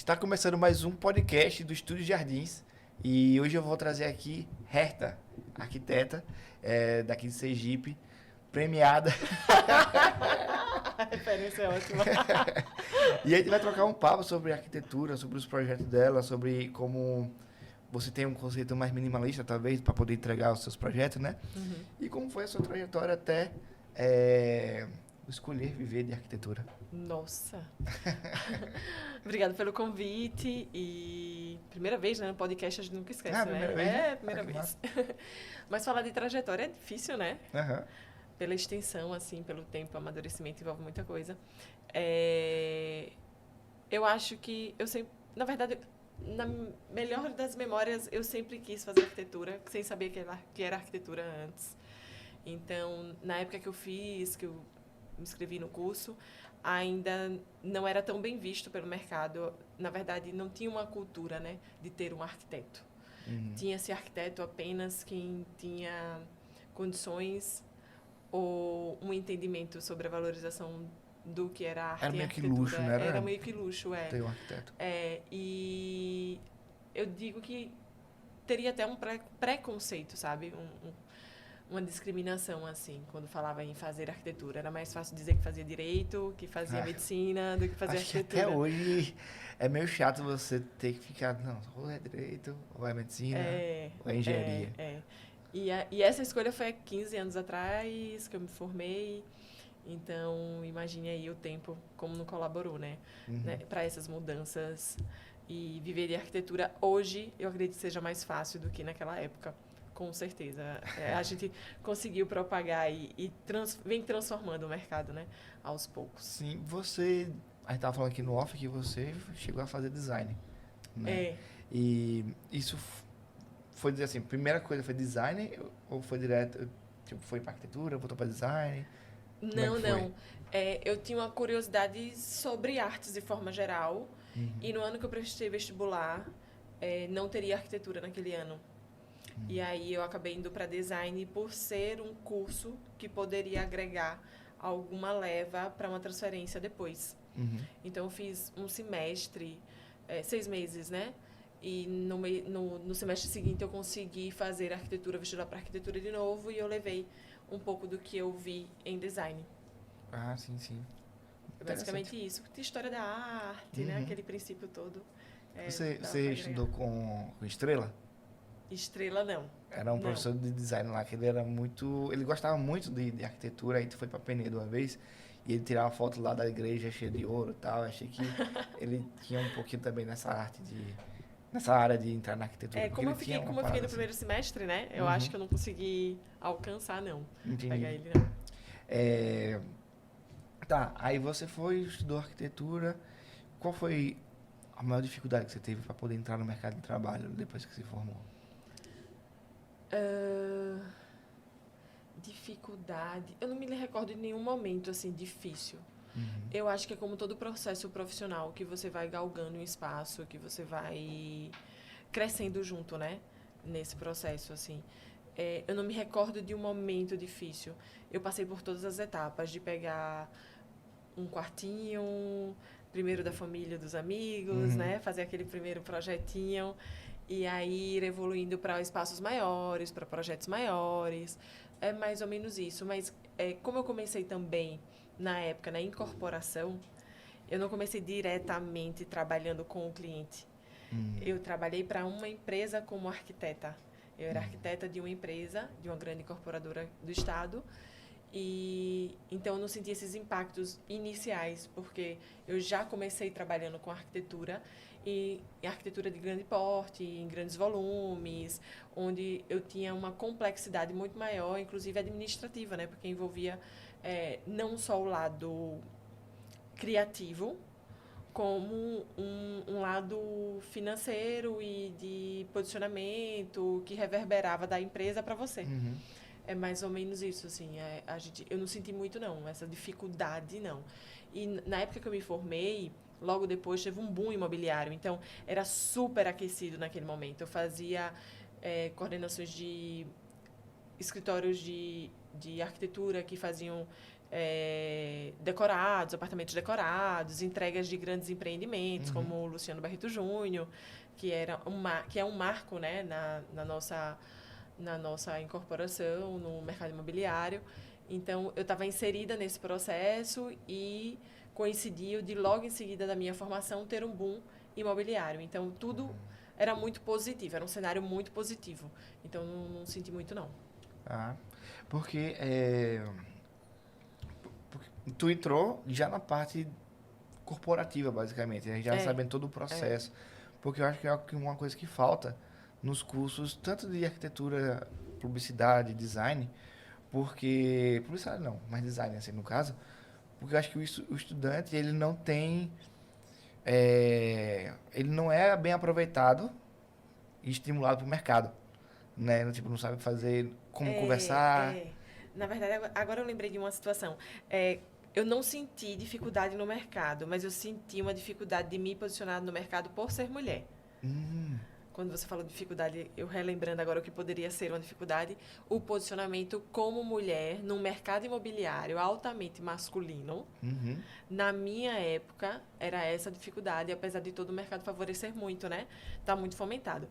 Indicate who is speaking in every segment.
Speaker 1: Está começando mais um podcast do Estúdio Jardins e hoje eu vou trazer aqui Herta, arquiteta daqui de Sergipe, premiada.
Speaker 2: A referência é ótima.
Speaker 1: E a gente vai trocar um papo sobre arquitetura, sobre os projetos dela, sobre como você tem um conceito mais minimalista, talvez, para poder entregar os seus projetos, né?
Speaker 2: Uhum.
Speaker 1: E como foi a sua trajetória até escolher viver de arquitetura.
Speaker 2: Nossa. Obrigada pelo convite e primeira vez, né, no podcast a gente nunca esquece,
Speaker 1: primeira
Speaker 2: né?
Speaker 1: vez, né?
Speaker 2: Primeira
Speaker 1: Que
Speaker 2: vez. Mas falar de trajetória é difícil, né?
Speaker 1: Aham.
Speaker 2: Pela extensão, assim, pelo tempo, amadurecimento envolve muita coisa. Eu acho que eu sempre, na verdade, na melhor das memórias, eu sempre quis fazer arquitetura, sem saber que era arquitetura antes. Então, na época que eu me inscrevi no curso, ainda não era tão bem visto pelo mercado. Na verdade, não tinha uma cultura, né, de ter um arquiteto.
Speaker 1: Uhum.
Speaker 2: Tinha-se arquiteto apenas quem tinha condições ou um entendimento sobre a valorização do que era arte
Speaker 1: Era
Speaker 2: e
Speaker 1: meio que
Speaker 2: arquitetura.
Speaker 1: luxo, né?
Speaker 2: Era meio que luxo,
Speaker 1: Ter um arquiteto.
Speaker 2: E eu digo que teria até um preconceito, sabe? Uma discriminação, assim, quando falava em fazer arquitetura. Era mais fácil dizer que fazia direito, que fazia medicina, do que fazia
Speaker 1: Acho que
Speaker 2: arquitetura.
Speaker 1: até hoje é meio chato você ter que ficar, não, ou é direito, ou é medicina, ou é engenharia.
Speaker 2: E essa escolha foi há 15 anos atrás que eu me formei. Então, imagine aí o tempo como não colaborou, né?
Speaker 1: Uhum.
Speaker 2: Para essas mudanças. E viver de arquitetura hoje, eu acredito que seja mais fácil do que naquela época. Com certeza. A gente conseguiu propagar e vem transformando o mercado, né? Aos poucos.
Speaker 1: Sim, você... A gente estava falando aqui no off que você chegou a fazer design, né? E isso foi dizer assim, primeira coisa foi design ou foi direto, tipo, foi para arquitetura, voltou para design?
Speaker 2: Não. Eu tinha uma curiosidade sobre artes de forma geral.
Speaker 1: Uhum.
Speaker 2: E no ano que eu prestei vestibular, não teria arquitetura naquele ano. E aí eu acabei indo para design por ser um curso que poderia agregar alguma leva para uma transferência depois.
Speaker 1: Uhum.
Speaker 2: Então eu fiz um semestre, 6 meses, né? E no semestre seguinte eu consegui fazer vestibular para arquitetura de novo e eu levei um pouco do que eu vi em design.
Speaker 1: Ah, sim.
Speaker 2: É basicamente isso. Tem história da arte, né? Aquele princípio todo.
Speaker 1: Você estudou com Estrela?
Speaker 2: Estrela, não.
Speaker 1: Era um professor de design lá, que ele gostava muito de arquitetura, aí tu foi pra Penedo uma vez, e ele tirava foto lá da igreja cheia de ouro e tal, achei que ele tinha um pouquinho também nessa área de entrar na arquitetura.
Speaker 2: Como eu fiquei no primeiro semestre, né, eu acho que eu não consegui alcançar, não.
Speaker 1: Entendi.
Speaker 2: Pegar ele, não.
Speaker 1: Tá, aí você estudou arquitetura, qual foi a maior dificuldade que você teve para poder entrar no mercado de trabalho depois que se formou?
Speaker 2: Dificuldade. Eu não me recordo de nenhum momento assim difícil. Eu acho que é como todo processo profissional, que você vai galgando um espaço, que você vai crescendo junto, né? Nesse processo, assim. Eu não me recordo de um momento difícil. Eu passei por todas as etapas, de pegar um quartinho, primeiro da família, dos amigos, né? Fazer aquele primeiro projetinho. E aí ir evoluindo para espaços maiores, para projetos maiores. É mais ou menos isso. Mas como eu comecei também, na época, na incorporação, eu não comecei diretamente trabalhando com o cliente. Eu trabalhei para uma empresa como arquiteta. Eu era arquiteta de uma empresa, de uma grande incorporadora do Estado. E então eu não senti esses impactos iniciais, porque eu já comecei trabalhando com arquitetura e arquitetura de grande porte, em grandes volumes, onde eu tinha uma complexidade muito maior, inclusive administrativa, né? Porque envolvia não só o lado criativo, como um lado financeiro e de posicionamento que reverberava da empresa para você. É mais ou menos isso, assim. Eu não senti muito, não. Essa dificuldade, não. E na época que eu me formei, logo depois teve um boom imobiliário. Então, era super aquecido naquele momento. Eu fazia coordenações de escritórios de arquitetura que faziam decorados, apartamentos decorados, entregas de grandes empreendimentos, como o Luciano Barreto Júnior, que é um marco, né, na nossa incorporação no mercado imobiliário. Então, eu estava inserida nesse processo e coincidiu de logo em seguida da minha formação ter um boom imobiliário. Então, tudo era muito positivo, era um cenário muito positivo. Então, não senti muito, não.
Speaker 1: Ah, porque, porque tu entrou já na parte corporativa, basicamente, né? Já sabendo todo o processo. Porque eu acho que é uma coisa que falta nos cursos, tanto de arquitetura, publicidade, design, porque... Publicidade não, mas design, assim, no caso. Porque eu acho que o estudante, ele não tem... ele não é bem aproveitado e estimulado para o mercado, né? Tipo, não sabe fazer como conversar.
Speaker 2: Na verdade, agora eu lembrei de uma situação. Eu não senti dificuldade no mercado, mas eu senti uma dificuldade de me posicionar no mercado por ser mulher. Quando você falou de dificuldade, eu relembrando agora o que poderia ser uma dificuldade, o posicionamento como mulher num mercado imobiliário altamente masculino. Na minha época, era essa a dificuldade, apesar de todo o mercado favorecer muito, né? Está muito fomentado.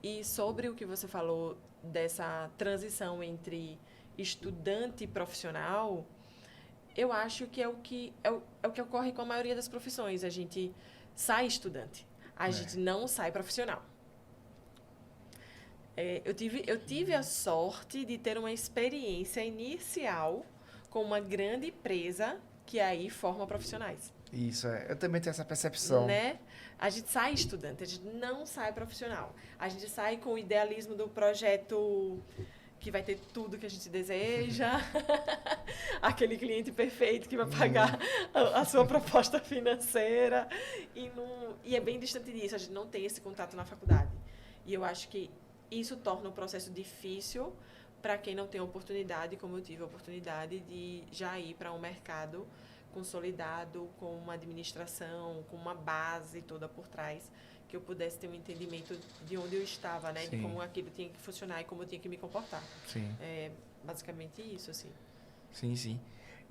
Speaker 2: E sobre o que você falou dessa transição entre estudante e profissional, eu acho que é o que ocorre com a maioria das profissões. A gente sai estudante, a gente não sai profissional. Eu tive a sorte de ter uma experiência inicial com uma grande empresa que aí forma profissionais.
Speaker 1: Isso, eu também tenho essa percepção.
Speaker 2: Né? A gente sai estudante, a gente não sai profissional. A gente sai com o idealismo do projeto que vai ter tudo que a gente deseja, aquele cliente perfeito que vai pagar a sua proposta financeira. E é bem distante disso, a gente não tem esse contato na faculdade. E eu acho que isso torna o processo difícil para quem não tem oportunidade, como eu tive a oportunidade de já ir para um mercado consolidado, com uma administração, com uma base toda por trás, que eu pudesse ter um entendimento de onde eu estava, né? Sim. De como aquilo tinha que funcionar e como eu tinha que me comportar.
Speaker 1: Sim.
Speaker 2: Basicamente isso, assim.
Speaker 1: Sim, sim.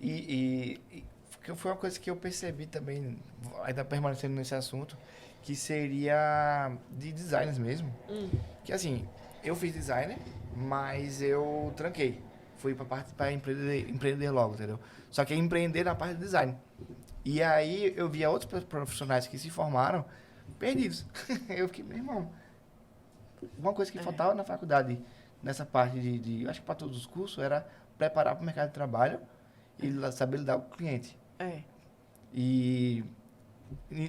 Speaker 1: E foi uma coisa que eu percebi também, ainda permanecendo nesse assunto, que seria de designers mesmo. Que assim, eu fiz designer, mas eu tranquei. Fui pra parte para empreender logo, entendeu? Só que empreender na parte de design. E aí eu via outros profissionais que se formaram perdidos. Eu fiquei, meu irmão, uma coisa que faltava na faculdade, nessa parte de acho que para todos os cursos, era preparar para o mercado de trabalho e saber lidar com o cliente. E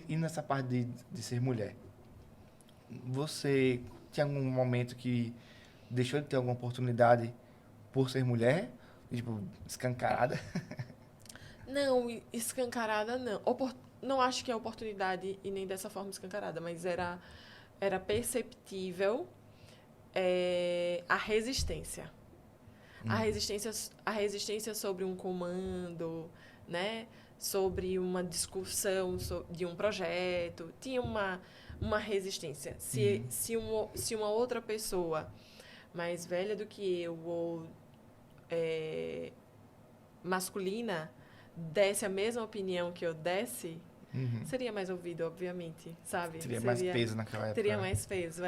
Speaker 1: nessa parte de ser mulher, você tinha algum momento que deixou de ter alguma oportunidade por ser mulher? Tipo, escancarada?
Speaker 2: Não, escancarada não. Não acho que é oportunidade e nem dessa forma escancarada, mas era perceptível a resistência. A resistência sobre um comando, né? Sobre uma discussão de um projeto. Tinha uma resistência. Se uma outra pessoa mais velha do que eu ou masculina desse a mesma opinião que eu desse, seria mais ouvido, obviamente, sabe?
Speaker 1: Teria mais peso naquela época.
Speaker 2: Teria mais peso,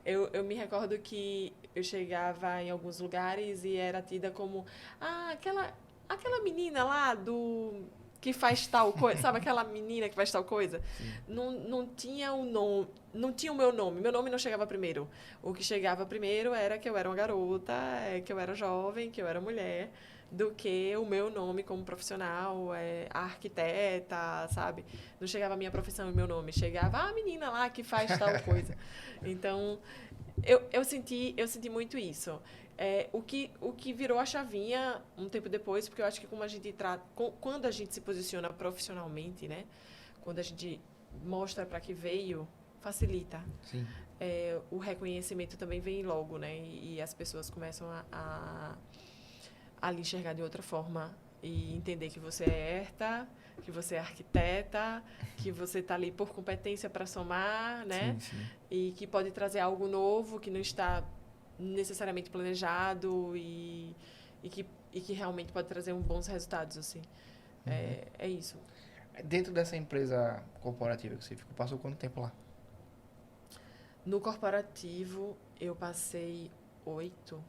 Speaker 2: Eu me recordo que eu chegava em alguns lugares e era tida como aquela menina lá que faz tal coisa, sabe? Aquela menina que faz tal coisa. Não tinha o nome, não tinha o meu nome não chegava primeiro. O que chegava primeiro era que eu era uma garota, que eu era jovem, que eu era mulher, do que o meu nome como profissional, a arquiteta, sabe? Não chegava a minha profissão e meu nome, chegava a menina lá que faz tal coisa. Então, eu senti muito isso. O que virou a chavinha um tempo depois, porque eu acho que quando a gente se posiciona profissionalmente, né? Quando a gente mostra para que veio, facilita.
Speaker 1: Sim.
Speaker 2: O reconhecimento também vem logo, né? E as pessoas começam a lhe enxergar de outra forma e entender que você é ERTA, que você é arquiteta, que você está ali por competência para somar, né?
Speaker 1: Sim, sim.
Speaker 2: E que pode trazer algo novo que não está necessariamente planejado e e que realmente pode trazer bons resultados, assim. É isso.
Speaker 1: Dentro dessa empresa corporativa que você ficou, passou quanto tempo lá?
Speaker 2: No corporativo, eu passei 8,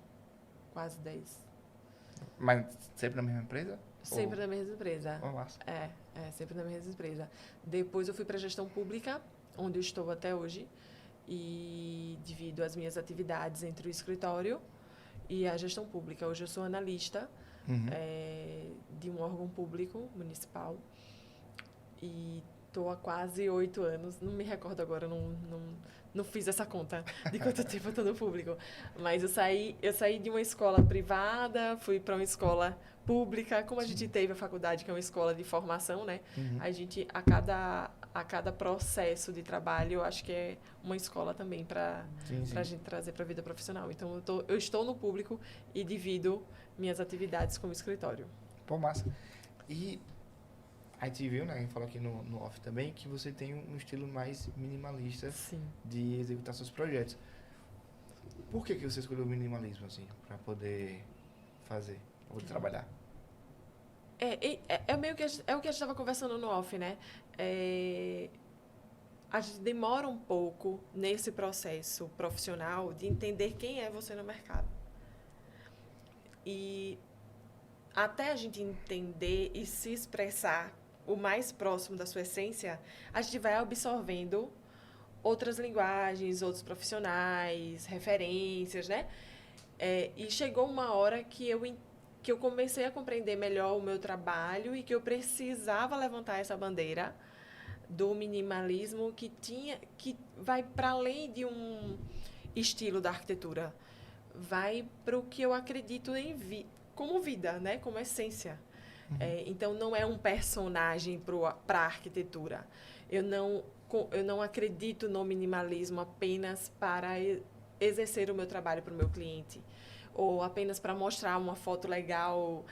Speaker 2: quase 10.
Speaker 1: Mas sempre na mesma empresa?
Speaker 2: Sempre na mesma empresa.
Speaker 1: Oh, massa.
Speaker 2: Sempre na mesma empresa. Depois eu fui para a gestão pública, onde eu estou até hoje, e divido as minhas atividades entre o escritório e a gestão pública. Hoje eu sou analista de um órgão público municipal e estou há quase 8 anos. Não me recordo agora, não fiz essa conta de quanto tempo eu estou no público. Mas eu saí de uma escola privada, fui para uma escola pública. Como a gente teve a faculdade, que é uma escola de formação, né? A gente, a cada processo de trabalho, eu acho que é uma escola também para a gente trazer para a vida profissional. Então, eu estou no público e divido minhas atividades como escritório.
Speaker 1: Pô, massa. E a gente viu, né, a gente falou aqui no off também, que você tem um estilo mais minimalista de executar seus projetos. Por que você escolheu o minimalismo, assim, para poder fazer, para poder trabalhar?
Speaker 2: Meio que é o que a gente estava conversando no off, né? A gente demora um pouco nesse processo profissional de entender quem é você no mercado. E até a gente entender e se expressar o mais próximo da sua essência, a gente vai absorvendo outras linguagens, outros profissionais, referências, né? E chegou uma hora que eu comecei a compreender melhor o meu trabalho e que eu precisava levantar essa bandeira do minimalismo que vai para além de um estilo da arquitetura, vai para o que eu acredito como vida, né? Como essência. Então, não é um personagem para a arquitetura. Eu não acredito no minimalismo apenas para exercer o meu trabalho para o meu cliente, ou apenas para mostrar uma foto legal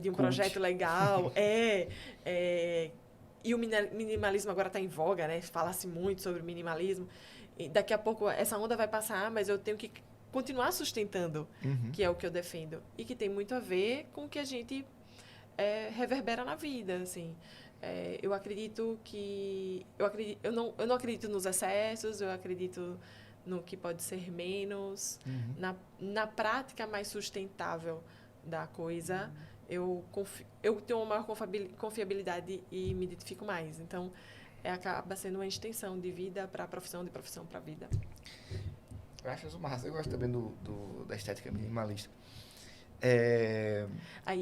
Speaker 2: de um projeto legal. E o minimalismo agora está em voga, né? Fala-se muito sobre o minimalismo. E daqui a pouco essa onda vai passar, mas eu tenho que continuar sustentando, que é o que eu defendo. E que tem muito a ver com o que a gente reverbera na vida, assim. Eu acredito que... Eu não acredito nos excessos, eu acredito no que pode ser menos. Na prática mais sustentável da coisa, eu tenho uma maior confiabilidade e me identifico mais. Então, acaba sendo uma extensão de vida para a profissão, de profissão para a vida.
Speaker 1: Eu acho isso massa. Eu gosto também da estética minimalista.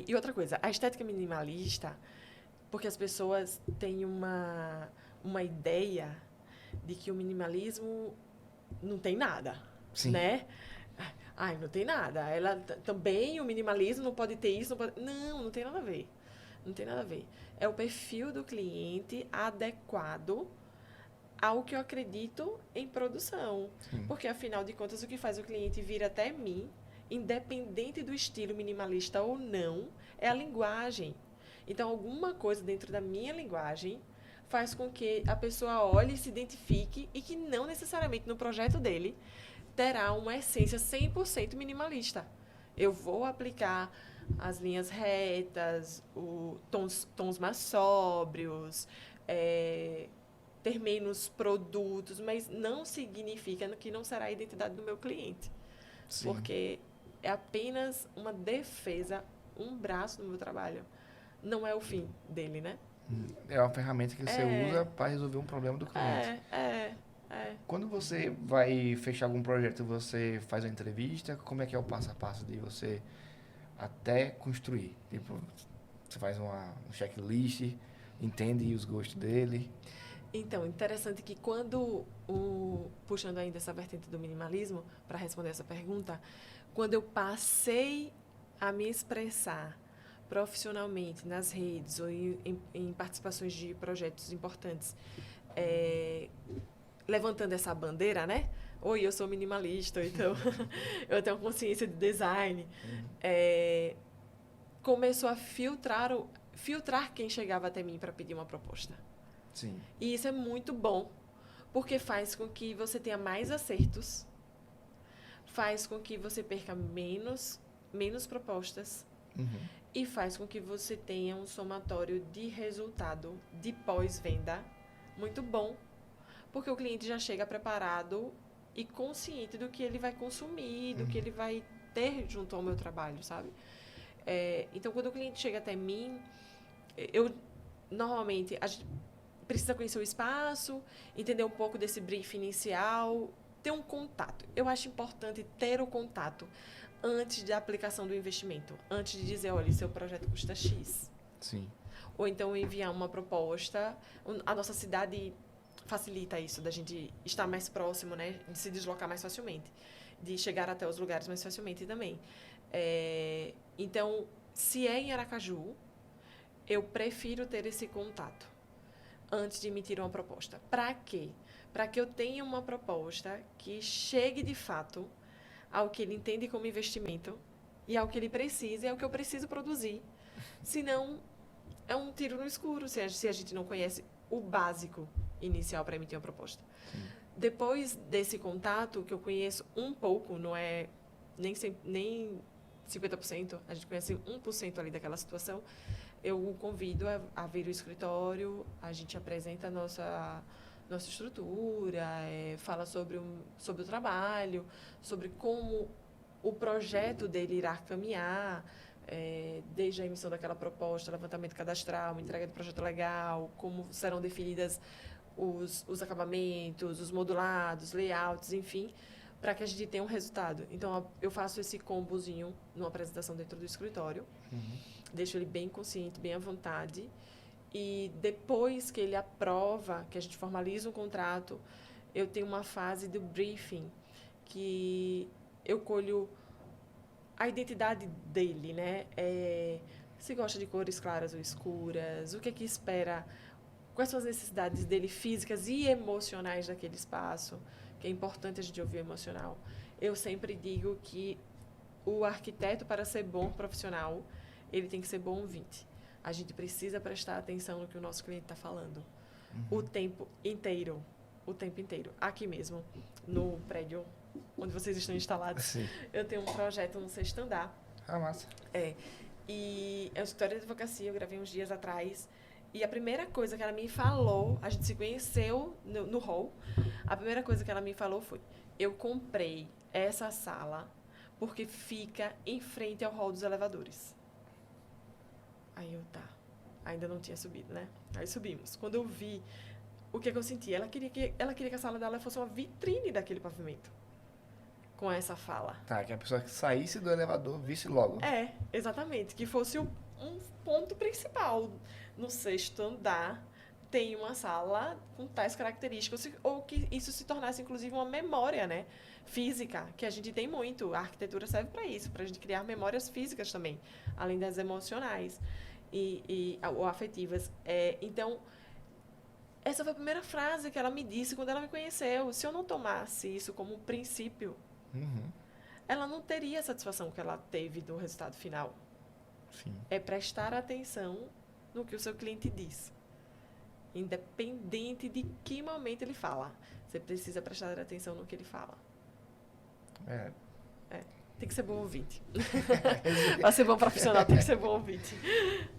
Speaker 2: E outra coisa, a estética minimalista, porque as pessoas têm uma ideia de que o minimalismo não tem nada, né? Ai, não tem nada. Também o minimalismo não pode ter isso, não pode... Não tem nada a ver. Não tem nada a ver. É o perfil do cliente adequado ao que eu acredito em produção. Porque, afinal de contas, o que faz o cliente vir até mim, independente do estilo minimalista ou não, é a linguagem. Então, alguma coisa dentro da minha linguagem faz com que a pessoa olhe e se identifique e que não necessariamente no projeto dele terá uma essência 100% minimalista. Eu vou aplicar as linhas retas, tons mais sóbrios, ter menos produtos, mas não significa que não será a identidade do meu cliente. Porque é apenas uma defesa, um braço do meu trabalho. Não é o fim dele, né?
Speaker 1: É uma ferramenta que você usa para resolver um problema do cliente. Quando você vai fechar algum projeto, você faz uma entrevista? Como é que é o passo a passo de você até construir? Tipo, você faz um checklist, entende os gostos dele?
Speaker 2: Então, interessante que quando, puxando ainda essa vertente do minimalismo, para responder essa pergunta, quando eu passei a me expressar profissionalmente nas redes ou em participações de projetos importantes, levantando essa bandeira, né? Oi, eu sou minimalista, então eu tenho consciência de design. Começou a filtrar quem chegava até mim para pedir uma proposta.
Speaker 1: Sim.
Speaker 2: E isso é muito bom, porque faz com que você tenha mais acertos, faz com que você perca menos propostas e faz com que você tenha um somatório de resultado de pós-venda muito bom, porque o cliente já chega preparado e consciente do que ele vai consumir, do que ele vai ter junto ao meu trabalho, sabe? Então, quando o cliente chega até mim, normalmente, a gente precisa conhecer o espaço, entender um pouco desse brief inicial, ter um contato. Eu acho importante ter o contato antes da aplicação do investimento, antes de dizer, olha, seu projeto custa X.
Speaker 1: Sim.
Speaker 2: Ou então enviar uma proposta. A nossa cidade facilita isso, da gente estar mais próximo, né? De se deslocar mais facilmente, de chegar até os lugares mais facilmente também. Então, se é em Aracaju, eu prefiro ter esse contato antes de emitir uma proposta. Para quê? Para que eu tenha uma proposta que chegue de fato ao que ele entende como investimento e ao que ele precisa e ao que eu preciso produzir. Senão, é um tiro no escuro se a gente não conhece o básico inicial para emitir uma proposta. Sim. Depois desse contato, que eu conheço um pouco, não é nem 50%, a gente conhece 1% ali daquela situação, eu o convido a vir ao escritório, a gente apresenta a nossa estrutura, fala sobre o trabalho, sobre como o projeto dele irá caminhar, desde a emissão daquela proposta, levantamento cadastral, entrega do projeto legal, como serão definidas os acabamentos, os modulados, layouts, enfim, para que a gente tenha um resultado. Então, eu faço esse combozinho numa apresentação dentro do escritório, deixo ele bem consciente, bem à vontade, e depois que ele aprova, que a gente formaliza um contrato, eu tenho uma fase do briefing, que eu colho a identidade dele, né? Se gosta de cores claras ou escuras, o que é que espera, quais são as necessidades dele físicas e emocionais daquele espaço, que é importante a gente ouvir o emocional. Eu sempre digo que o arquiteto, para ser bom profissional, ele tem que ser bom ouvinte. A gente precisa prestar atenção no que o nosso cliente está falando. O tempo inteiro. Aqui mesmo, no prédio onde vocês estão instalados. Sim. Eu tenho um projeto no 6º andar.
Speaker 1: Ah, massa.
Speaker 2: E é um escritório de advocacia, eu gravei uns dias atrás. E a primeira coisa que ela me falou, a gente se conheceu no hall, a primeira coisa que ela me falou foi, eu comprei essa sala porque fica em frente ao hall dos elevadores. Aí ainda não tinha subido, né? Aí subimos. Quando eu vi, o que eu senti? Ela queria que a sala dela fosse uma vitrine daquele pavimento. Com essa fala.
Speaker 1: Tá, que a pessoa que saísse do elevador visse logo.
Speaker 2: Exatamente. Que fosse um ponto principal. No 6º andar, tem uma sala com tais características, ou que isso se tornasse, inclusive, uma memória, né? Física, que a gente tem muito. A arquitetura serve para isso, para a gente criar memórias físicas também, além das emocionais ou afetivas. Então, essa foi a primeira frase que ela me disse quando ela me conheceu. Se eu não tomasse isso como princípio, ela não teria a satisfação que ela teve do resultado final.
Speaker 1: Sim.
Speaker 2: É prestar atenção no que o seu cliente diz. Independente de que momento ele fala. Você precisa prestar atenção no que ele fala. Tem que ser bom ouvinte. Para ser bom profissional, tem que ser bom ouvinte.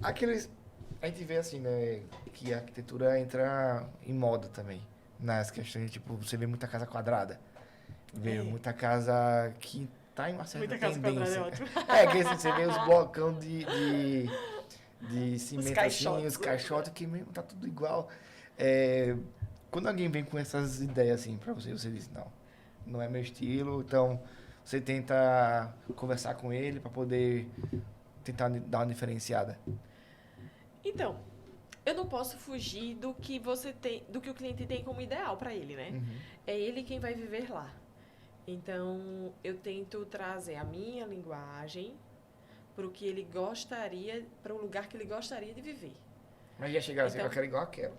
Speaker 1: A gente vê assim, né, que a arquitetura entra em moda também. Nas questões, tipo, você vê muita casa quadrada. Vê muita casa que tá em uma certa
Speaker 2: muita
Speaker 1: tendência.
Speaker 2: Casa quadrada é ótimo.
Speaker 1: Que assim, você vê os blocão de cimento, os caixotes, que mesmo tá tudo igual. Quando alguém vem com essas ideias assim pra você diz, não é meu estilo, então você tenta conversar com ele para poder tentar dar uma diferenciada.
Speaker 2: Então, eu não posso fugir do que do que o cliente tem como ideal para ele, né? É ele quem vai viver lá. Então, eu tento trazer a minha linguagem para o que ele gostaria, para o lugar que ele gostaria de viver.
Speaker 1: Mas já chegaram assim, eu quero igual aquela.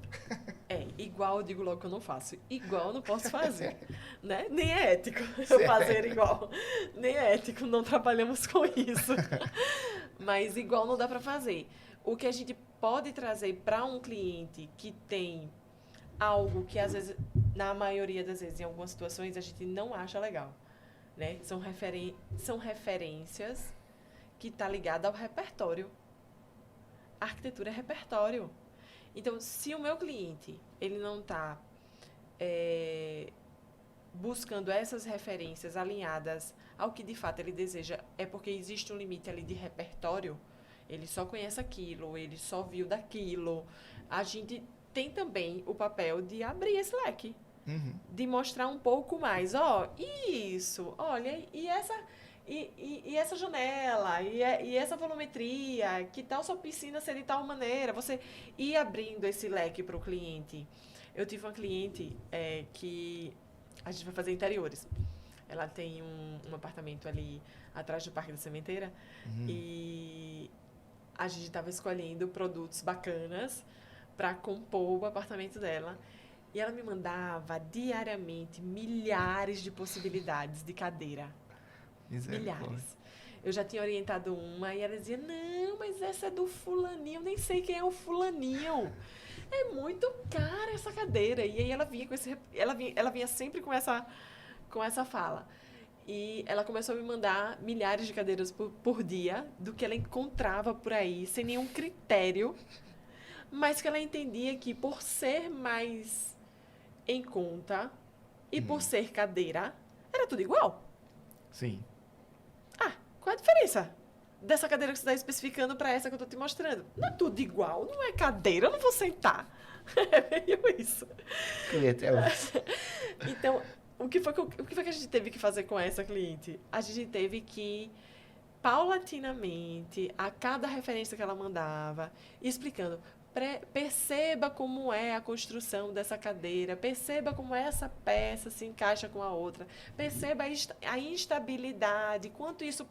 Speaker 2: Igual eu digo logo que eu não faço. Igual eu não posso fazer, né? Nem é ético eu fazer igual. Nem é ético, não trabalhamos com isso. Mas igual não dá para fazer. O que a gente pode trazer para um cliente que tem algo que, às vezes, na maioria das vezes, em algumas situações, a gente não acha legal, né? São referências que está ligada ao repertório. A arquitetura é repertório. Então, se o meu cliente ele não está buscando essas referências alinhadas ao que de fato ele deseja, é porque existe um limite ali de repertório, ele só conhece aquilo, ele só viu daquilo. A gente tem também o papel de abrir esse leque, de mostrar um pouco mais. Isso, olha, e essa janela, e essa volumetria, que tal sua piscina ser de tal maneira? Você ir abrindo esse leque para o cliente. Eu tive uma cliente que a gente vai fazer interiores. Ela tem um apartamento ali atrás do Parque da Sementeira e a gente estava escolhendo produtos bacanas para compor o apartamento dela. E ela me mandava diariamente milhares de possibilidades de cadeira. Milhares. Eu já tinha orientado uma e ela dizia, não, mas essa é do fulaninho, eu nem sei quem é o fulaninho. É muito cara essa cadeira. E aí ela vinha com ela vinha sempre com essa fala. E ela começou a me mandar milhares de cadeiras por dia do que ela encontrava por aí, sem nenhum critério, mas que ela entendia que por ser mais em conta e por ser cadeira, era tudo igual.
Speaker 1: Sim.
Speaker 2: Qual é a diferença dessa cadeira que você está especificando para essa que eu estou te mostrando? Não é tudo igual, não é cadeira, eu não vou sentar. É meio isso. Então, o que foi que a gente teve que fazer com essa cliente? A gente teve que, paulatinamente, a cada referência que ela mandava, explicando, perceba como é a construção dessa cadeira, perceba como essa peça se encaixa com a outra, perceba a instabilidade, quanto isso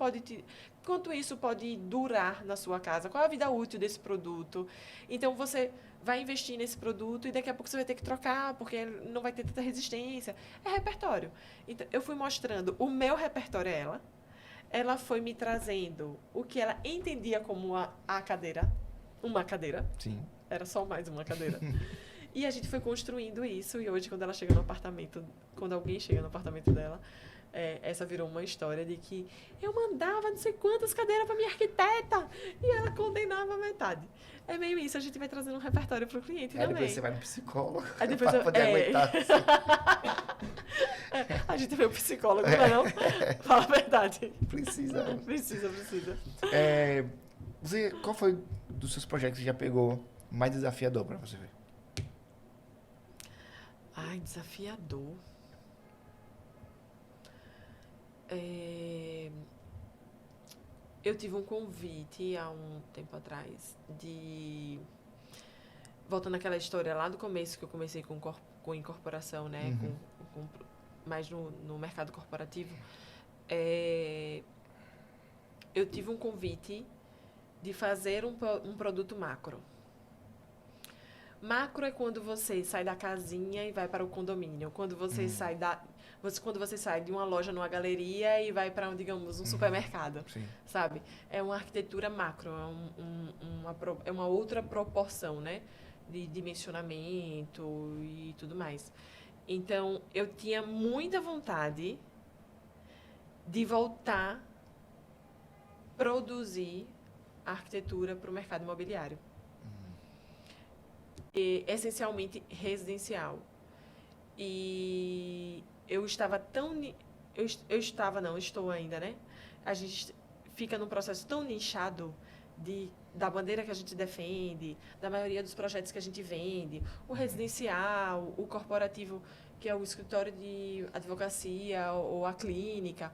Speaker 2: pode durar na sua casa, qual é a vida útil desse produto. Então, você vai investir nesse produto e daqui a pouco você vai ter que trocar, porque não vai ter tanta resistência. É repertório. Então, eu fui mostrando o meu repertório a ela, ela foi me trazendo o que ela entendia como a cadeira, uma cadeira.
Speaker 1: Sim.
Speaker 2: Era só mais uma cadeira. E a gente foi construindo isso. E hoje, quando ela chega no apartamento, quando alguém chega no apartamento dela, essa virou uma história de que eu mandava não sei quantas cadeiras para minha arquiteta e ela condenava a metade. É meio isso. A gente vai trazendo um repertório para o cliente também.
Speaker 1: Depois você vai no psicólogo
Speaker 2: para
Speaker 1: poder aguentar.
Speaker 2: A gente vê o psicólogo, não é não? Fala a verdade.
Speaker 1: Precisa.
Speaker 2: Precisa.
Speaker 1: Qual foi dos seus projetos que já pegou mais desafiador para você ver?
Speaker 2: Ai, desafiador. Eu tive um convite há um tempo atrás voltando àquela história lá do começo que eu comecei com incorporação, né? Mais no mercado corporativo. Eu tive um convite de fazer um produto macro. Macro é quando você sai da casinha e vai para o condomínio. Quando você sai de uma loja numa galeria e vai para, digamos, um supermercado.
Speaker 1: Sim.
Speaker 2: Sabe? É uma arquitetura macro, é uma outra proporção, né? De dimensionamento e tudo mais. Então, eu tinha muita vontade de voltar a produzir arquitetura para o mercado imobiliário. Essencialmente residencial. E eu estava estou ainda, né? A gente fica num processo tão nichado da bandeira que a gente defende, da maioria dos projetos que a gente vende, o residencial, o corporativo, que é o escritório de advocacia ou a clínica,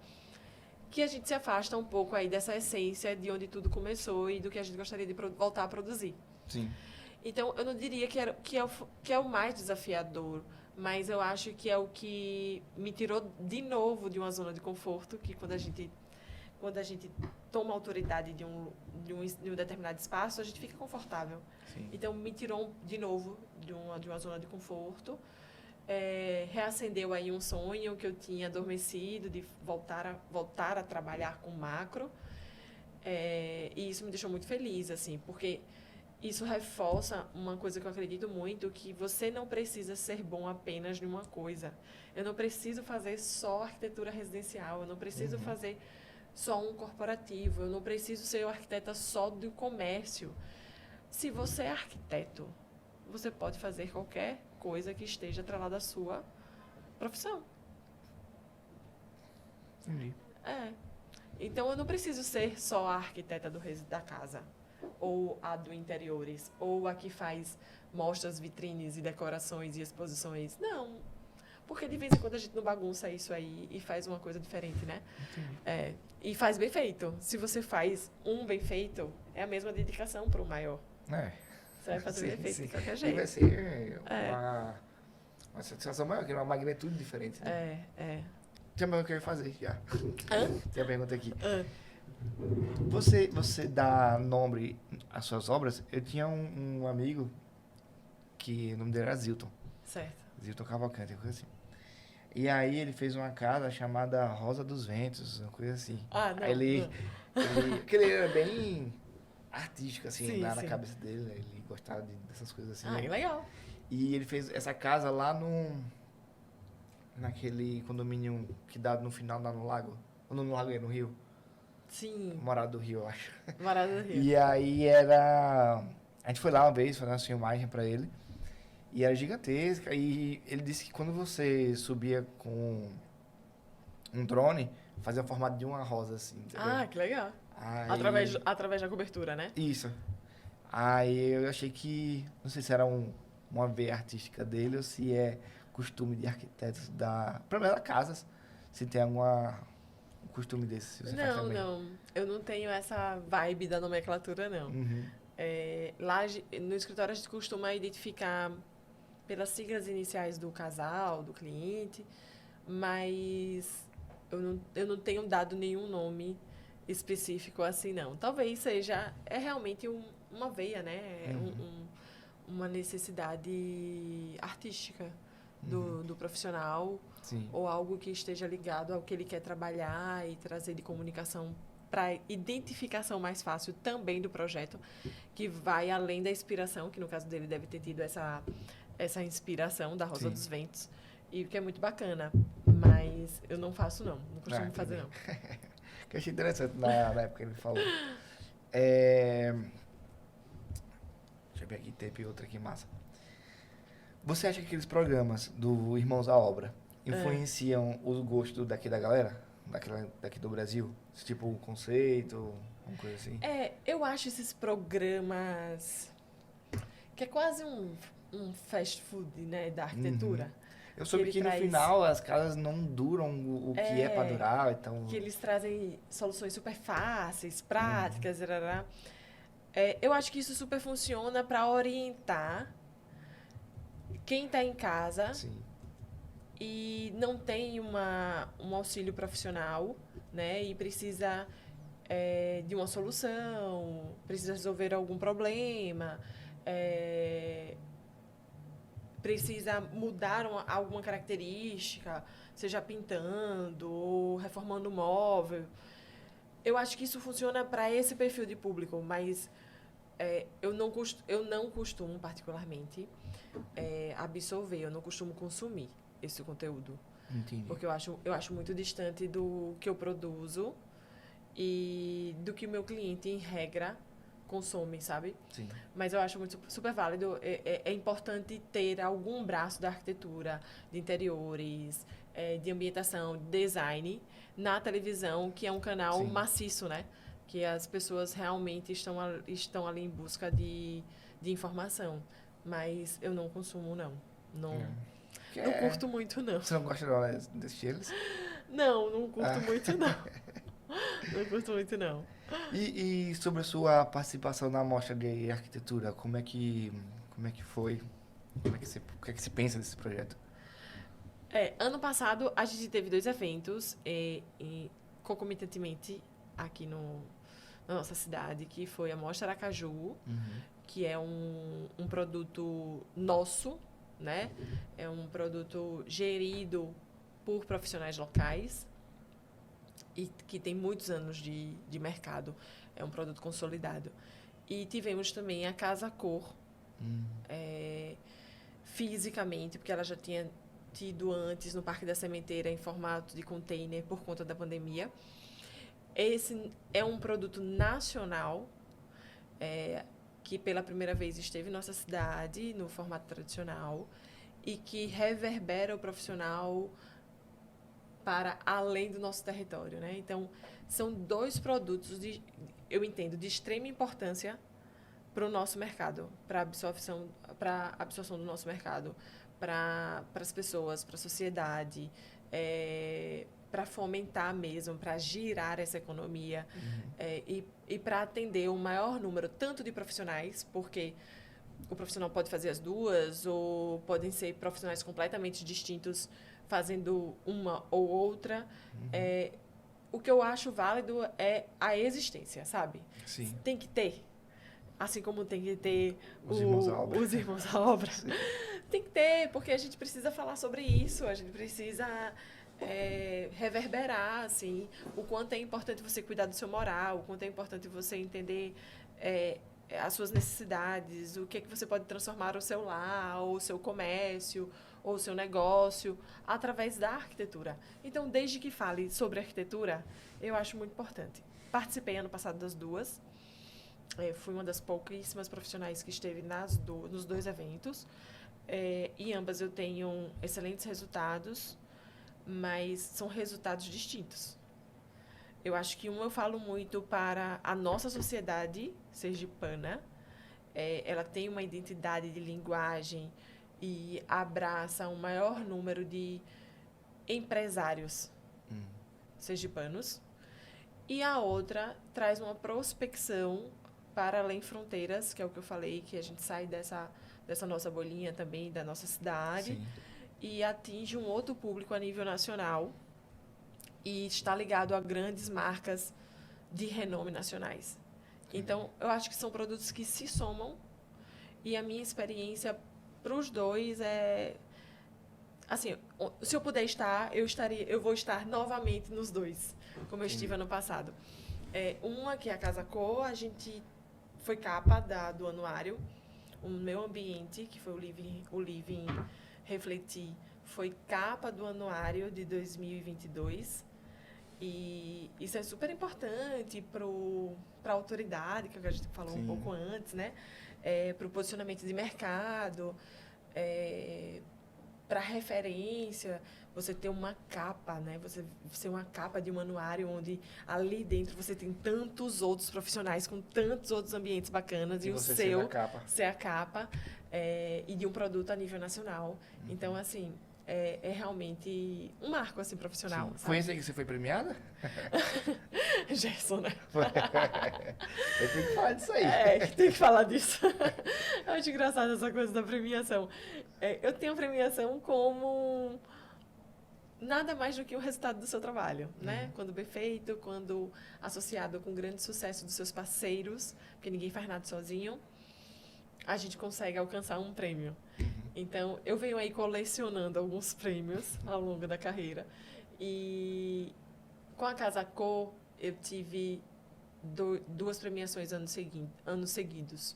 Speaker 2: que a gente se afasta um pouco aí dessa essência de onde tudo começou e do que a gente gostaria de voltar a produzir.
Speaker 1: Sim.
Speaker 2: Então, eu não diria que é o mais desafiador, mas eu acho que é o que me tirou de novo de uma zona de conforto, que quando a gente toma autoridade de um determinado espaço, a gente fica confortável.
Speaker 1: Sim.
Speaker 2: Então, me tirou de novo de uma zona de conforto, reacendeu aí um sonho que eu tinha adormecido de voltar a trabalhar com macro, e isso me deixou muito feliz, assim, porque isso reforça uma coisa que eu acredito muito, que você não precisa ser bom apenas em uma coisa. Eu não preciso fazer só arquitetura residencial, eu não preciso fazer só um corporativo, eu não preciso ser arquiteta só do comércio. Se você é arquiteto, você pode fazer qualquer coisa que esteja atrelada à sua profissão.
Speaker 1: Entendi.
Speaker 2: É. Então, eu não preciso ser só a arquiteta da casa, ou a do interiores, ou a que faz mostras, vitrines e decorações e exposições. Não. Porque de vez em quando a gente não bagunça isso aí e faz uma coisa diferente, né?
Speaker 1: Entendi.
Speaker 2: É. E faz bem feito. Se você faz um bem feito, é a mesma dedicação para o maior.
Speaker 1: É.
Speaker 2: Você vai fazer bem feito
Speaker 1: Sim.
Speaker 2: de qualquer
Speaker 1: E
Speaker 2: jeito.
Speaker 1: vai ser uma satisfação maior, que é uma magnitude diferente. Né?
Speaker 2: É.
Speaker 1: Tem uma pergunta que eu ia fazer já.
Speaker 2: Hã?
Speaker 1: Tem a pergunta aqui.
Speaker 2: Hã?
Speaker 1: Você dá nome às suas obras? Eu tinha um amigo que o nome dele era Zilton.
Speaker 2: Certo.
Speaker 1: Zilton Cavalcante, uma coisa assim. E aí ele fez uma casa chamada Rosa dos Ventos, uma coisa assim.
Speaker 2: Ah, não.
Speaker 1: Aí
Speaker 2: não.
Speaker 1: porque ele era bem artístico, assim,
Speaker 2: Sim,
Speaker 1: na
Speaker 2: sim.
Speaker 1: cabeça dele, né? Ele gostava dessas coisas assim.
Speaker 2: Ah,
Speaker 1: né?
Speaker 2: que legal.
Speaker 1: E ele fez essa casa lá naquele condomínio que dá no final, lá no lago. Ou no lago, no Rio.
Speaker 2: Sim.
Speaker 1: Morada do Rio, eu acho.
Speaker 2: Morada do Rio.
Speaker 1: E aí era... A gente foi lá uma vez, fazer uma filmagem pra ele. E era gigantesca. E ele disse que quando você subia com um drone, fazia o formato de uma rosa, assim, entendeu?
Speaker 2: Ah, que legal.
Speaker 1: Aí...
Speaker 2: Através da cobertura, né?
Speaker 1: Isso. Aí eu achei que... Não sei se era uma veia artística dele ou se é costume de arquitetos pelo menos da casas. Se tem um costume desse, se você faz
Speaker 2: Não,
Speaker 1: também.
Speaker 2: não. Eu não tenho essa vibe da nomenclatura, não.
Speaker 1: Uhum.
Speaker 2: Lá no escritório a gente costuma identificar pelas siglas iniciais do casal, do cliente, mas eu não tenho dado nenhum nome específico assim, não. Talvez seja, realmente uma veia, né? Uma necessidade artística do profissional,
Speaker 1: Sim.
Speaker 2: ou algo que esteja ligado ao que ele quer trabalhar e trazer de comunicação para identificação mais fácil também do projeto, que vai além da inspiração, que no caso dele deve ter tido essa inspiração da Rosa
Speaker 1: Sim.
Speaker 2: dos Ventos, e que é muito bacana. Mas eu não faço, não. Não costumo fazer, não.
Speaker 1: Que eu achei interessante na época que ele falou. Deixa eu ver aqui, teve outra aqui massa. Você acha que aqueles programas do Irmãos à Obra influenciam o gosto daqui da galera? Daqui do Brasil? Tipo, um conceito, uma coisa assim?
Speaker 2: Eu acho esses programas que é quase um fast food, né, da arquitetura.
Speaker 1: Eu soube que no final as casas não duram o que é pra durar, então...
Speaker 2: Que eles trazem soluções super fáceis, práticas, rará. Eu acho que isso super funciona para orientar quem está em casa.
Speaker 1: Sim.
Speaker 2: E não tem um auxílio profissional, né? E precisa de uma solução, precisa resolver algum problema, precisa mudar alguma característica, seja pintando ou reformando um móvel. Eu acho que isso funciona para esse perfil de público, mas eu não costumo, particularmente, absorver, eu não costumo consumir esse conteúdo.
Speaker 1: Entendi.
Speaker 2: Porque eu acho muito distante do que eu produzo e do que o meu cliente, em regra, consome, sabe?
Speaker 1: Sim.
Speaker 2: Mas eu acho muito super válido. É importante ter algum braço da arquitetura, de interiores, de ambientação, de design, na televisão, que é um canal maciço, né? Que as pessoas realmente estão ali em busca de informação. Mas eu não consumo, não. Não curto muito, não.
Speaker 1: Você não gosta desses estilos?
Speaker 2: Não curto muito, não. Não curto muito, não.
Speaker 1: E sobre a sua participação na mostra de arquitetura, como é que foi? O que é que você pensa desse projeto?
Speaker 2: Ano passado, a gente teve 2 eventos, concomitantemente, aqui na nossa cidade, que foi a Mostra Aracaju, que é um produto nosso, né? É um produto gerido por profissionais locais e que tem muitos anos de mercado. É um produto consolidado. E tivemos também a Casa Cor, fisicamente, porque ela já tinha tido antes no Parque da Sementeira em formato de container por conta da pandemia. Esse é um produto nacional, que pela primeira vez esteve em nossa cidade, no formato tradicional, e que reverbera o profissional para além do nosso território, né? Então, são 2 produtos, eu entendo, de extrema importância para o nosso mercado, para a absorção do nosso mercado, para as pessoas, para a sociedade, para fomentar mesmo, para girar essa economia, e para atender o maior número tanto de profissionais, porque o profissional pode fazer as duas, ou podem ser profissionais completamente distintos fazendo uma ou outra. O que eu acho válido é a existência, sabe?
Speaker 1: Sim.
Speaker 2: Tem que ter. Assim como tem que ter
Speaker 1: Os irmãos à obra.
Speaker 2: os irmãos à obra. Tem que ter, porque a gente precisa falar sobre isso, a gente precisa reverberar, assim, o quanto é importante você cuidar do seu moral, o quanto é importante você entender as suas necessidades, o que é que você pode transformar o seu lar, ou o seu comércio, ou o seu negócio, através da arquitetura. Então, desde que fale sobre arquitetura, eu acho muito importante. Participei ano passado das 2. Fui uma das pouquíssimas profissionais que esteve nos 2 eventos. Em ambas eu tenho excelentes resultados, mas são resultados distintos. Eu acho que eu falo muito para a nossa sociedade sergipana. Ela tem uma identidade de linguagem e abraça um maior número de empresários sergipanos. E a outra traz uma prospecção para além fronteiras, que é o que eu falei, que a gente sai dessa nossa bolinha também, da nossa cidade. Sim. E atinge um outro público a nível nacional e está ligado a grandes marcas de renome nacionais. Sim. Então, eu acho que são produtos que se somam, e a minha experiência para os 2 é... Assim, se eu puder estar, eu vou estar novamente nos 2, como eu estive ano passado. Uma, que é a Casa Cor, a gente foi capa do anuário. O meu ambiente, que foi o Living Refletir, foi capa do anuário de 2022. E isso é super importante para a autoridade, que a gente falou Sim. um pouco antes, né? Para o posicionamento de mercado, para referência, você ter uma capa, né? Você ser uma capa de um anuário onde ali dentro você tem tantos outros profissionais com tantos outros ambientes bacanas e o seu ser a capa e de um produto a nível nacional. Então, assim, é realmente um marco assim, profissional.
Speaker 1: Foi esse aí que você foi premiada?
Speaker 2: Gerson, né?
Speaker 1: Eu tenho que falar disso aí.
Speaker 2: Tem que falar disso. Eu acho engraçado essa coisa da premiação. Eu tenho a premiação como nada mais do que o resultado do seu trabalho, né? Quando bem feito, quando associado com o grande sucesso dos seus parceiros, porque ninguém faz nada sozinho, a gente consegue alcançar um prêmio. Então, eu venho aí colecionando alguns prêmios ao longo da carreira. E com a Casa Cor, eu tive 2 premiações anos seguidos.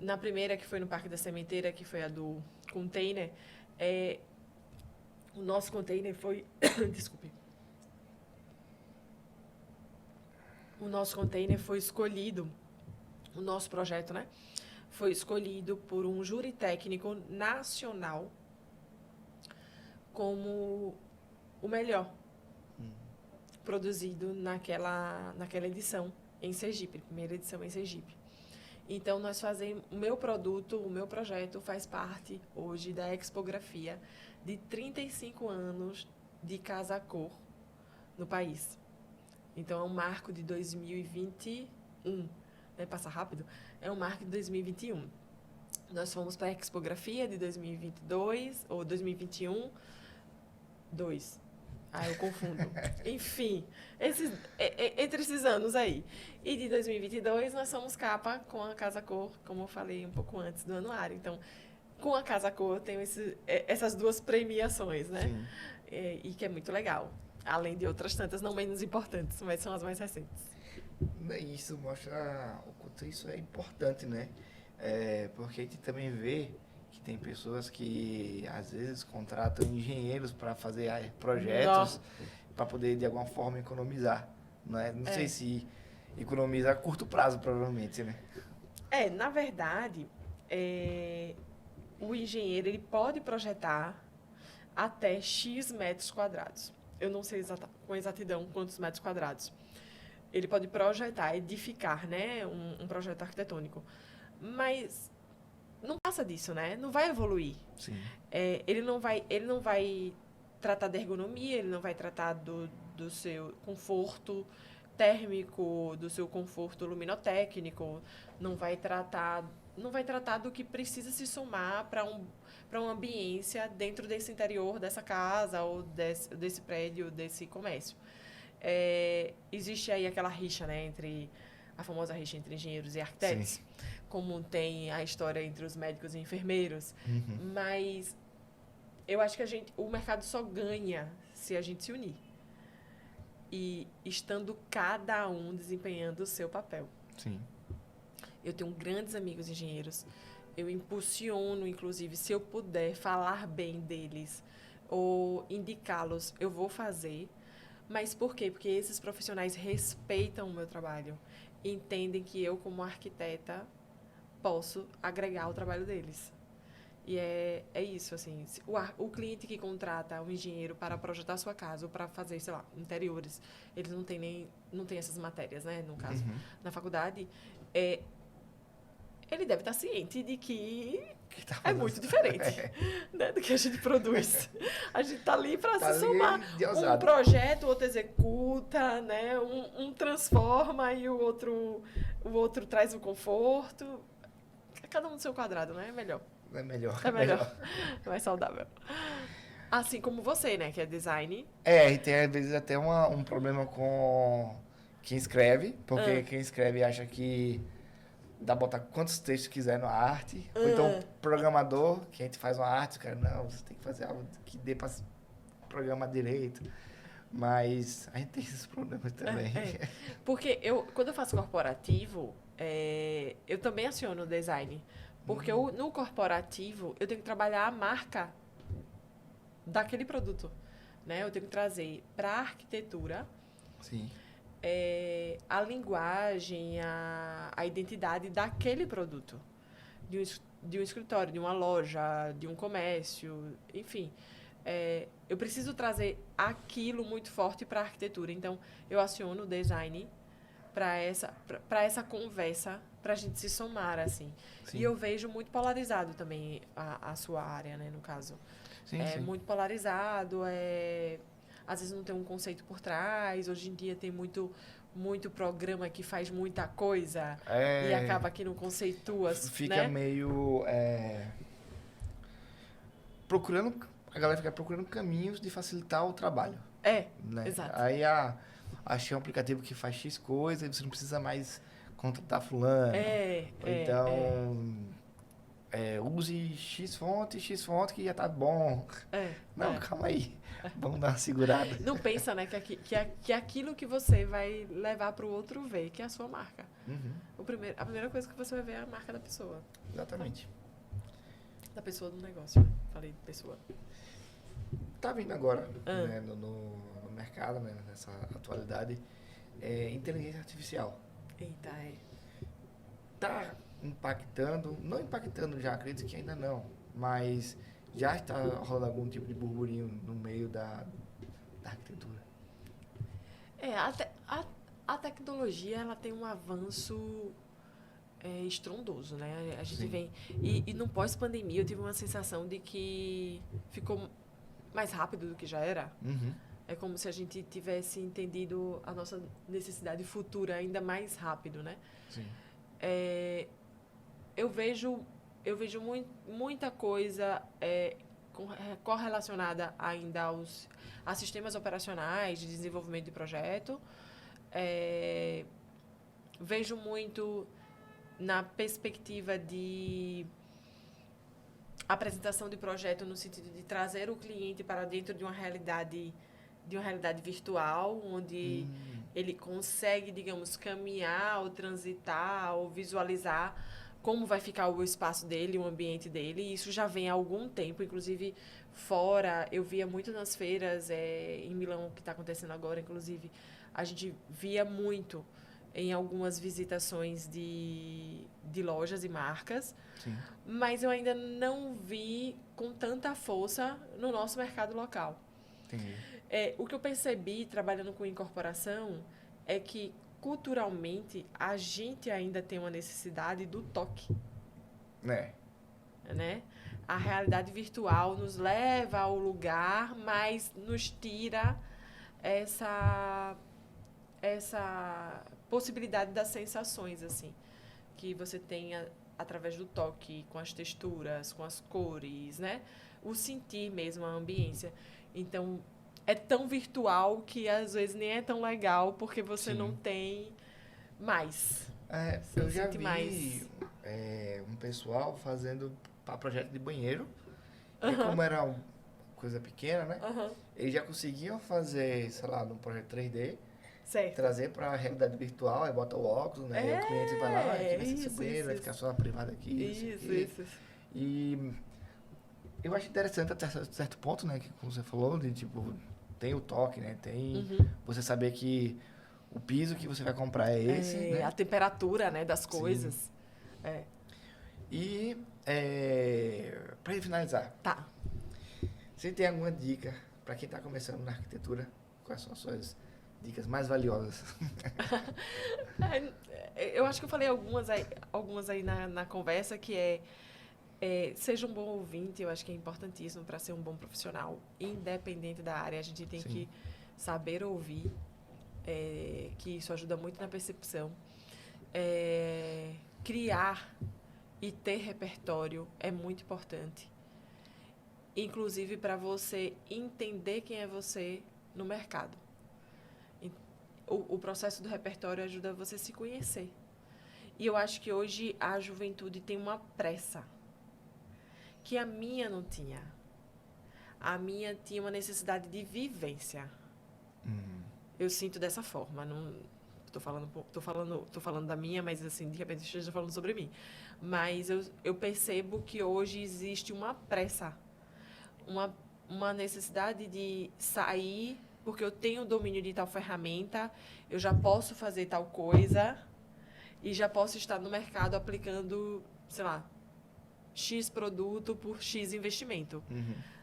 Speaker 2: Na primeira, que foi no Parque da Sementeira, que foi a do container, o nosso container foi... Desculpe. O nosso container foi escolhido, o nosso projeto, né? Foi escolhido por um júri técnico nacional como o melhor produzido naquela edição em Sergipe, primeira edição em Sergipe. Então, nós fazemos... O meu projeto faz parte hoje da expografia de 35 anos de Casa Cor no país. Então, é um marco de 2021. Né? Passa rápido. É um marco de 2021. Nós fomos para a expografia de 2022, ou 2021, 2. Eu confundo. Enfim, entre esses anos aí. E de 2022, nós somos capa com a Casa Cor, como eu falei um pouco antes do anuário. Então, com a Casa Cor, eu tenho essas 2 premiações, né? E que é muito legal. Além de outras tantas não menos importantes, mas são as mais recentes.
Speaker 1: Isso mostra o quanto isso é importante, né? Porque a gente também vê que tem pessoas que às vezes contratam engenheiros para fazer projetos para poder de alguma forma economizar, Não é? Não sei se economiza a curto prazo, provavelmente, né?
Speaker 2: Na verdade, o engenheiro ele pode projetar até X metros quadrados. Eu não sei com exatidão quantos metros quadrados. Ele pode projetar, edificar, né, um projeto arquitetônico. Mas não passa disso, né? Não vai evoluir.
Speaker 1: Sim.
Speaker 2: Ele não vai tratar da ergonomia, ele não vai tratar do seu conforto térmico, do seu conforto luminotécnico, não vai tratar do que precisa se somar para uma ambiência dentro desse interior dessa casa ou desse prédio, desse comércio. Existe aí aquela rixa, né, a famosa rixa entre engenheiros e arquitetos, sim, como tem a história entre os médicos e enfermeiros, mas eu acho que o mercado só ganha se a gente se unir e estando cada um desempenhando o seu papel.
Speaker 1: Sim.
Speaker 2: Eu tenho grandes amigos engenheiros, eu impulsiono, inclusive, se eu puder falar bem deles ou indicá-los, eu vou fazer. Mas por quê? Porque esses profissionais respeitam o meu trabalho, entendem que eu, como arquiteta, posso agregar ao trabalho deles. E é isso, assim, o cliente que contrata um engenheiro para projetar a sua casa ou para fazer, sei lá, interiores, eles não tem essas matérias, né, no caso, na faculdade, ele deve estar ciente de que é muito diferente, né, do que a gente produz. A gente está ali para se somar. Um projeto, o outro executa, né, um transforma e o outro traz o conforto. Cada um no seu quadrado, né? É melhor.
Speaker 1: É melhor.
Speaker 2: É mais saudável. Assim como você, né? Que é design.
Speaker 1: E tem às vezes até um problema com quem escreve, porque quem escreve acha que dá pra botar quantos textos quiser na arte. Ou então programador, que a gente faz uma arte, o cara, não, você tem que fazer algo que dê pra programar direito. Mas a gente tem esses problemas também.
Speaker 2: Porque quando eu faço corporativo, eu também aciono o design. Porque no corporativo, eu tenho que trabalhar a marca daquele produto. Né? Eu tenho que trazer para a arquitetura
Speaker 1: Sim.
Speaker 2: A linguagem, a identidade daquele produto. De um escritório, de uma loja, de um comércio, enfim. Eu preciso trazer aquilo muito forte para a arquitetura. Então, eu aciono o design para essa conversa, para a gente se somar, assim. Sim. E eu vejo muito polarizado também a sua área, né, no caso. Sim. Muito polarizado, às vezes não tem um conceito por trás. Hoje em dia tem muito programa que faz muita coisa e acaba que não conceitua.
Speaker 1: Fica, né, meio... A galera fica procurando caminhos de facilitar o trabalho. Né?
Speaker 2: Exato.
Speaker 1: Aí achei um aplicativo que faz X coisa e você não precisa mais contratar fulano. Use X fonte que já tá bom. Não, calma aí. Vamos dar uma segurada.
Speaker 2: Não pensa, né, que aquilo que você vai levar para o outro ver, que é a sua marca. A primeira coisa que você vai ver é a marca da pessoa.
Speaker 1: Exatamente.
Speaker 2: Da pessoa do negócio, né? Falei de pessoa.
Speaker 1: Tá vindo agora, né, no mercado, né, nessa atualidade, inteligência artificial.
Speaker 2: Eita,
Speaker 1: Tá impactando, não impactando já, acredito que ainda não, mas já está rolando algum tipo de burburinho no meio da arquitetura.
Speaker 2: A tecnologia, ela tem um avanço estrondoso, né? A gente vem... E no pós-pandemia eu tive uma sensação de que ficou mais rápido do que já era. É como se a gente tivesse entendido a nossa necessidade futura ainda mais rápido, né?
Speaker 1: Sim.
Speaker 2: Eu vejo muita coisa correlacionada ainda a sistemas operacionais de desenvolvimento de projeto. Vejo muito na perspectiva de apresentação de projeto no sentido de trazer o cliente para dentro de uma realidade virtual, onde ele consegue, digamos, caminhar ou transitar ou visualizar como vai ficar o espaço dele, o ambiente dele. E isso já vem há algum tempo, inclusive fora. Eu via muito nas feiras, em Milão, que está acontecendo agora, inclusive. A gente via muito em algumas visitações de lojas e marcas.
Speaker 1: Sim.
Speaker 2: Mas eu ainda não vi com tanta força no nosso mercado local.
Speaker 1: Entendi.
Speaker 2: O que eu percebi trabalhando com incorporação é que, culturalmente, a gente ainda tem uma necessidade do toque.
Speaker 1: Né?
Speaker 2: A realidade virtual nos leva ao lugar, mas nos tira essa possibilidade das sensações, assim, que você tem através do toque, com as texturas, com as cores, né? O sentir mesmo, a ambiência. Então, é tão virtual que às vezes nem é tão legal, porque você
Speaker 1: Sim.
Speaker 2: não tem mais.
Speaker 1: Eu já vi
Speaker 2: mais.
Speaker 1: Um pessoal fazendo para projeto de banheiro. E como era uma coisa pequena, né? Eles já conseguiam fazer, sei lá, num projeto 3D,
Speaker 2: Certo.
Speaker 1: trazer para a realidade virtual, aí bota o óculos, né? E o cliente vai lá, aqui vai ser seu banheiro, vai ficar só privado aqui.
Speaker 2: Isso.
Speaker 1: E eu acho interessante até certo ponto, né? Que como você falou, de tipo, tem o toque, né? Tem você saber que o piso que você vai comprar é esse, né?
Speaker 2: A temperatura, né, das coisas.
Speaker 1: E para finalizar,
Speaker 2: Tá.
Speaker 1: você tem alguma dica para quem está começando na arquitetura? Quais são as suas dicas mais valiosas?
Speaker 2: Eu acho que eu falei algumas aí na conversa, que seja um bom ouvinte. Eu acho que é importantíssimo para ser um bom profissional, independente da área. A gente tem
Speaker 1: Sim.
Speaker 2: que saber ouvir, que isso ajuda muito na percepção. Criar e ter repertório é muito importante. Inclusive para você entender quem é você no mercado. O processo do repertório ajuda você a se conhecer. E eu acho que hoje a juventude tem uma pressa que a minha não tinha. A minha tinha uma necessidade de vivência. Eu sinto dessa forma. Não tô falando da minha, mas assim, de repente esteja falando sobre mim. Mas eu percebo que hoje existe uma pressa, uma necessidade de sair, porque eu tenho domínio de tal ferramenta, eu já posso fazer tal coisa e já posso estar no mercado aplicando, sei lá, X produto por X investimento.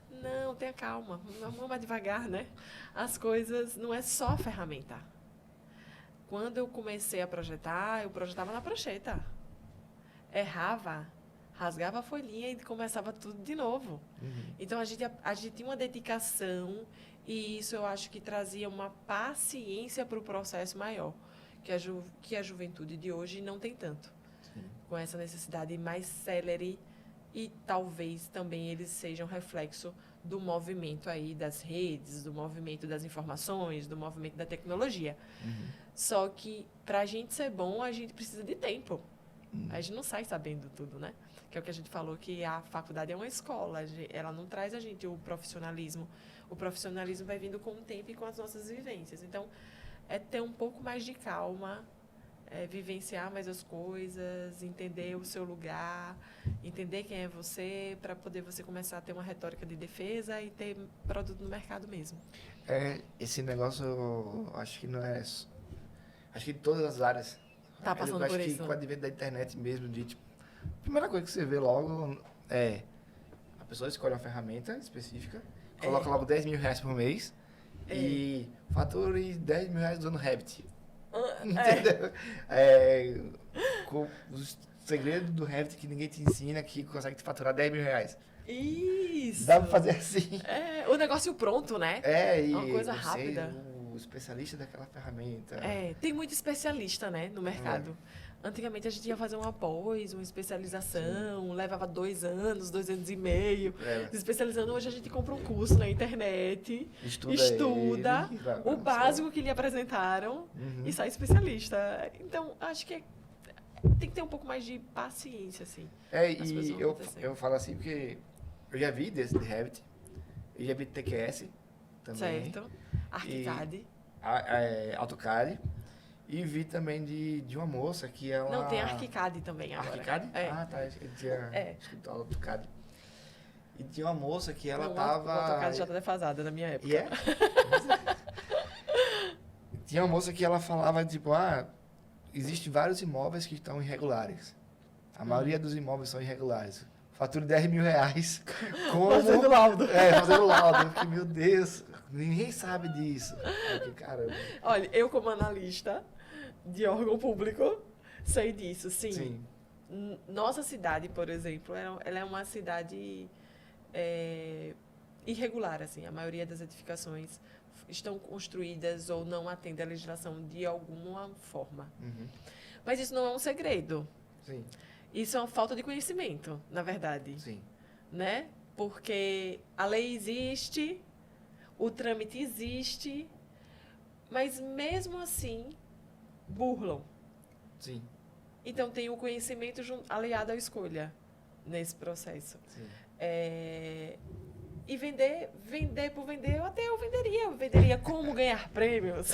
Speaker 2: Não, tenha calma, vamos mais devagar, né? As coisas não é só a ferramenta. Quando eu comecei a projetar, eu projetava na prancheta. Errava, rasgava a folhinha e começava tudo de novo. Então, a gente tinha uma dedicação e isso eu acho que trazia uma paciência para o processo maior, que a juventude de hoje não tem tanto.
Speaker 1: Sim.
Speaker 2: Com essa necessidade mais célere, e talvez também eles sejam reflexo do movimento aí das redes, do movimento das informações, do movimento da tecnologia. Só que, para a gente ser bom, a gente precisa de tempo. A gente não sai sabendo tudo, né? Que é o que a gente falou, que a faculdade é uma escola, ela não traz a gente o profissionalismo. O profissionalismo vai vindo com o tempo e com as nossas vivências. Então, é ter um pouco mais de calma, vivenciar mais as coisas, entender o seu lugar, entender quem é você, para poder você começar a ter uma retórica de defesa e ter produto no mercado mesmo.
Speaker 1: Esse negócio, eu acho que não é... Acho que em todas as áreas.
Speaker 2: Tá passando por isso.
Speaker 1: Eu acho que com o advento da internet mesmo, de tipo... A primeira coisa que você vê logo é... A pessoa escolhe uma ferramenta específica, coloca logo 10 mil reais por mês e fature 10 mil reais usando Revit. Entendeu? Com os segredos do Revit que ninguém te ensina, que consegue te faturar 10 mil reais.
Speaker 2: Isso!
Speaker 1: Dá pra fazer assim.
Speaker 2: O negócio pronto, né?
Speaker 1: E
Speaker 2: uma coisa
Speaker 1: você,
Speaker 2: rápida.
Speaker 1: O especialista daquela ferramenta.
Speaker 2: Tem muito especialista, né, no mercado. Antigamente a gente ia fazer uma pós, uma especialização, levava 2 anos, 2 anos e meio. Se especializando, hoje a gente compra um curso na internet, estuda o básico que lhe apresentaram e sai especialista. Então, acho que tem que ter um pouco mais de paciência, assim.
Speaker 1: E eu falo assim porque eu já vi desse de Revit, eu já vi TQS também.
Speaker 2: Certo. ArchiCAD.
Speaker 1: AutoCAD. E vi também de uma moça que ela...
Speaker 2: Não, tem Arquicad também agora.
Speaker 1: Arquicad?
Speaker 2: É.
Speaker 1: Ah, tá. Ele tinha escrito aula do CAD. E tinha uma moça que ela
Speaker 2: Não,
Speaker 1: tava...
Speaker 2: O AutoCAD já tá defasada na minha época.
Speaker 1: E é? Tinha uma moça que ela falava, tipo, existem vários imóveis que estão irregulares. A maioria dos imóveis são irregulares. Fatura R$10 mil. Como...
Speaker 2: Fazendo laudo.
Speaker 1: Fazendo laudo. Eu fiquei, meu Deus, ninguém sabe disso. Ai, que caramba.
Speaker 2: Olha, eu como analista de órgão público, sei disso, sim.
Speaker 1: Sim.
Speaker 2: Nossa cidade, por exemplo, ela é uma cidade irregular, assim. A maioria das edificações estão construídas ou não atendem à legislação de alguma forma.
Speaker 1: Uhum.
Speaker 2: Mas isso não é um segredo.
Speaker 1: Sim.
Speaker 2: Isso é uma falta de conhecimento, na verdade.
Speaker 1: Sim.
Speaker 2: Né? Porque a lei existe, o trâmite existe, mas mesmo assim burlam.
Speaker 1: Sim.
Speaker 2: Então tem o conhecimento aliado à escolha nesse processo.
Speaker 1: Sim.
Speaker 2: E vender por vender, eu venderia. Eu venderia como ganhar prêmios.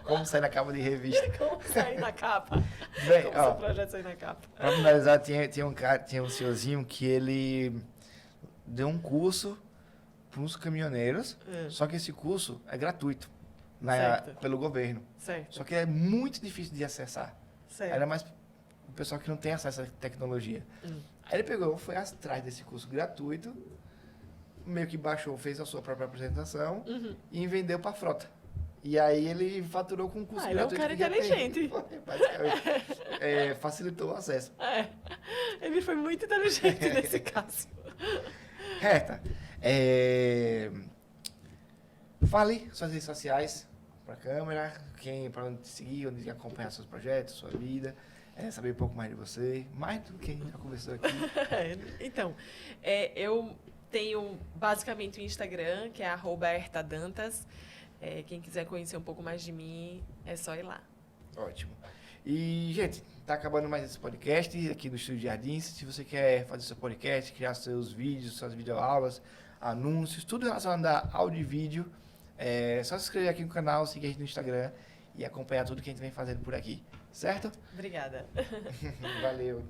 Speaker 1: Como sair na capa de revista.
Speaker 2: Como sair na capa.
Speaker 1: Bem,
Speaker 2: Como seu projeto sair na capa.
Speaker 1: Pra finalizar, tinha um senhorzinho que ele deu um curso para uns caminhoneiros, só que esse curso é gratuito pelo governo.
Speaker 2: Certo.
Speaker 1: Só que é muito difícil de acessar.
Speaker 2: Certo.
Speaker 1: Ainda mais o pessoal que não tem acesso à tecnologia. Aí ele foi atrás desse curso gratuito, meio que baixou, fez a sua própria apresentação e vendeu para a frota. E aí ele faturou com o curso gratuito.
Speaker 2: Ele é um cara inteligente.
Speaker 1: Basicamente, facilitou o acesso.
Speaker 2: Ele foi muito inteligente nesse caso.
Speaker 1: Reta, fale suas redes sociais para a câmera, para onde te seguir, onde acompanhar seus projetos, sua vida, saber um pouco mais de você, mais do que a gente já conversou aqui.
Speaker 2: Então, eu tenho basicamente o Instagram, que é @ertadantas. Quem quiser conhecer um pouco mais de mim, é só ir lá.
Speaker 1: Ótimo. E, gente, tá acabando mais esse podcast aqui no Estúdio Jardins. Se você quer fazer seu podcast, criar seus vídeos, suas videoaulas, anúncios, tudo relacionado a áudio e vídeo, é só se inscrever aqui no canal, seguir a gente no Instagram e acompanhar tudo que a gente vem fazendo por aqui. Certo?
Speaker 2: Obrigada.
Speaker 1: Valeu.